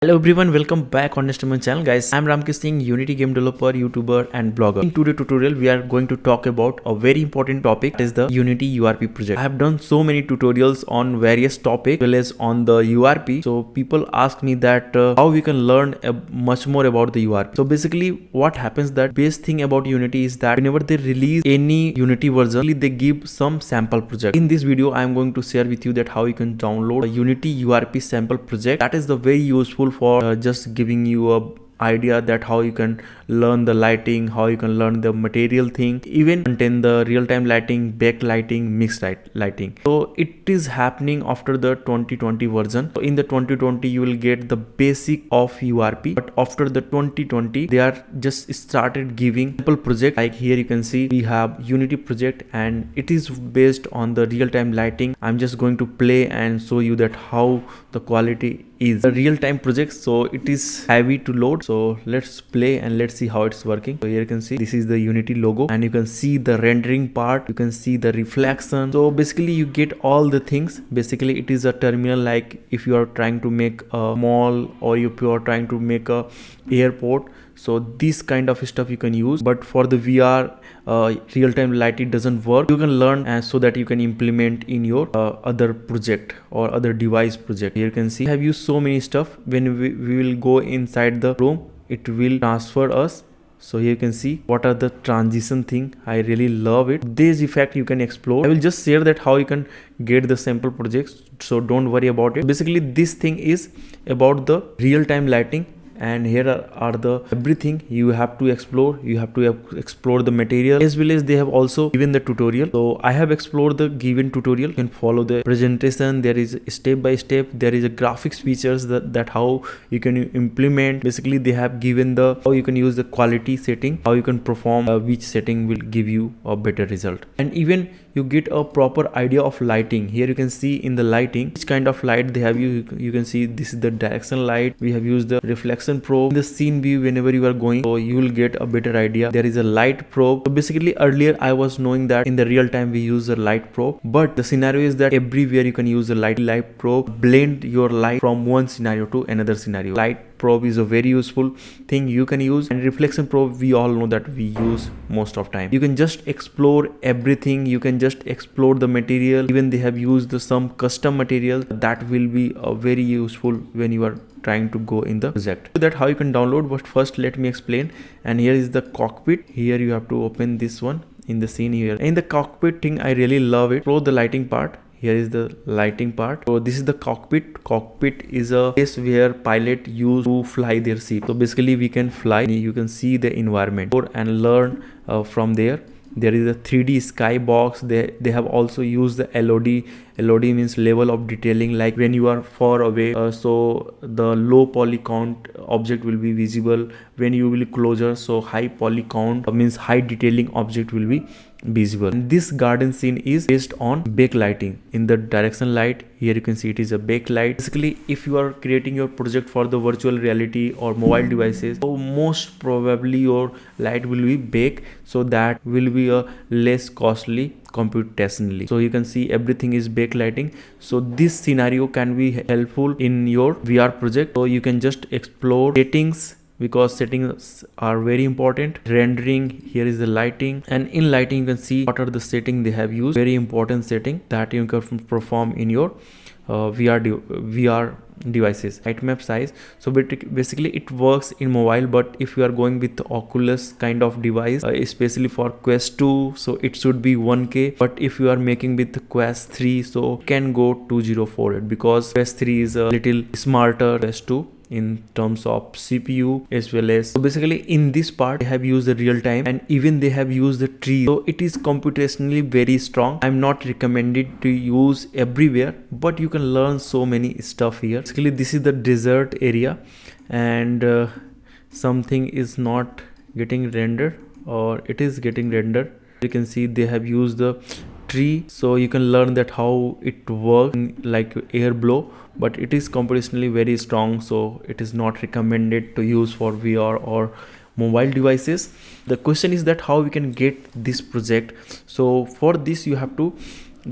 Hello everyone, welcome back on my channel guys. I'm Ramkesh Singh, Unity game developer, YouTuber and blogger. In today's tutorial, we are going to talk about a very important topic, that is the Unity URP project. I have done so many tutorials on various topics as well as on the URP. So people ask me that how we can learn much more about the URP. So basically what happens, that best thing about Unity is that whenever they release any Unity version, they give some sample project. In this video, I am going to share with you that how you can download a Unity URP sample project. That is the very useful for just giving you a idea that how you can learn the lighting, how you can learn the material thing, even contain the real-time lighting, backlighting, mixed lighting. So it is happening after the 2020 version. So in the 2020 you will get the basic of URP, but after the 2020 they are just started giving simple project. Like here you can see we have Unity project and it is based on the real-time lighting. I'm just going to play and show you that how the quality is a real-time project, so it is heavy to load. So let's play and let's see how it's working. So here you can see this is the Unity logo and you can see the rendering part, you can see the reflection. So basically you get all the things. Basically it is a terminal, like if you are trying to make a mall or if you are trying to make a airport, so this kind of stuff you can use. But for the VR real-time light, it doesn't work. You can learn and so that you can implement in your other project or other device project. Here you can see I have used so many stuff. When we will go inside the room, it will transfer us. So here you can see what are the transition thing. I really love it. This effect you can explore. I will just share that how you can get the sample projects, so don't worry about it. Basically this thing is about the real-time lighting, and here are the everything you have to explore. You have to explore the material, as well as they have also given the tutorial. So I have explored the given tutorial. You can follow the presentation. There is step by step. There is a graphics features that how you can implement. Basically they have given the how you can use the quality setting, how you can perform which setting will give you a better result, and even you get a proper idea of lighting. Here you can see in the lighting which kind of light they have. You can see this is the direction light. We have used the reflection probe in the scene view whenever you are going, so you will get a better idea. There is a light probe. So basically earlier I was knowing that in the real time we use a light probe, but the scenario is that everywhere you can use a light probe, blend your light from one scenario to another scenario. Light probe is a very useful thing you can use, and reflection probe we all know that we use most of time. You can just explore everything. You can just explore the material. Even they have used some custom material that will be very useful when you are trying to go in the project. So that how you can download, but first let me explain. And here is the cockpit. Here you have to open this one in the scene. Here in the cockpit thing I really love it. So the lighting part, here is the lighting part. So this is the cockpit. Cockpit is a place where pilot use to fly their ship. So basically we can fly. You can see the environment and learn from there. There is a 3D skybox. They have also used the LOD. LOD means level of detailing, like when you are far away, so the low poly count object will be visible. When you will closer, so high poly count means high detailing object will be visible. And this garden scene is based on backlighting. In the direction light, here you can see it is a backlight. Basically if you are creating your project for the virtual reality or mobile devices, so most probably your light will be back, so that will be a less costly computationally. So you can see everything is backlighting. So this scenario can be helpful in your VR project. So you can just explore settings, because settings are very important. Rendering, here is the lighting, and in lighting you can see what are the setting they have used. Very important setting that you can perform in your VR devices. Light map size, so basically it works in mobile, but if you are going with the Oculus kind of device, especially for Quest 2, so it should be 1K. But if you are making with the Quest 3, so you can go 2048, because Quest 3 is a little smarter Quest 2 in terms of CPU as well as. So basically in this part they have used the real time, and even they have used the tree, so it is computationally very strong. I'm not recommended to use everywhere, but you can learn so many stuff here. Basically this is the desert area, and something is not getting rendered, or it is getting rendered. You can see they have used the tree, so you can learn that how it works like air blow, but it is computationally very strong, so it is not recommended to use for VR or mobile devices. The question is that how we can get this project. So for this you have to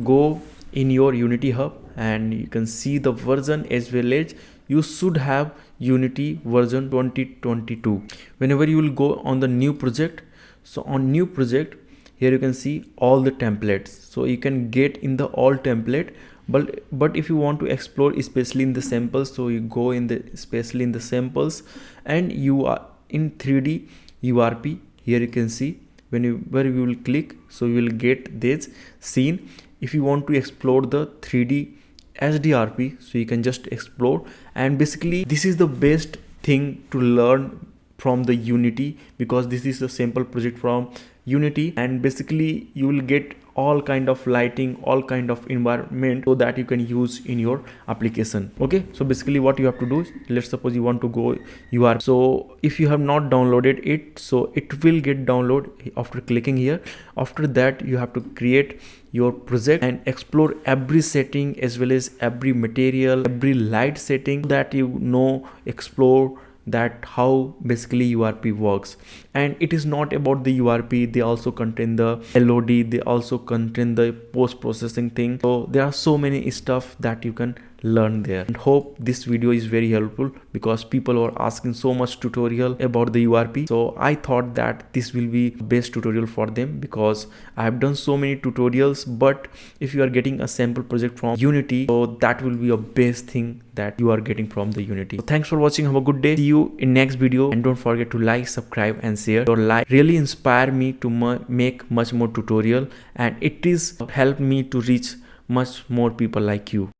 go in your Unity hub, and you can see the version, as well as you should have Unity version 2022. Whenever you will go on the new project, so on new project, here you can see all the templates, so you can get in the all template. But if you want to explore especially in the samples, so you go in the especially in the samples, and you are in 3D URP. Here you can see where you will click, so you will get this scene. If you want to explore the 3D HDRP, so you can just explore. And basically this is the best thing to learn from the Unity, because this is a sample project from Unity, and basically you will get all kind of lighting, all kind of environment, so that you can use in your application. Okay, so basically what you have to do is, let's suppose you want to go URP. So if you have not downloaded it, so it will get download after clicking here. After that you have to create your project and explore every setting as well as every material, every light setting, so that you know, explore that how basically URP works. And it is not about the URP, they also contain the LOD, they also contain the post-processing thing. So there are so many stuff that you can learn there. And hope this video is very helpful, because people were asking so much tutorial about the URP. So I thought that this will be best tutorial for them, because I have done so many tutorials. But if you are getting a sample project from Unity, so that will be a best thing that you are getting from the Unity. So thanks for watching, have a good day, see you in next video, and don't forget to like, subscribe and share. Your like really inspire me to make much more tutorial, and it is help me to reach much more people like you.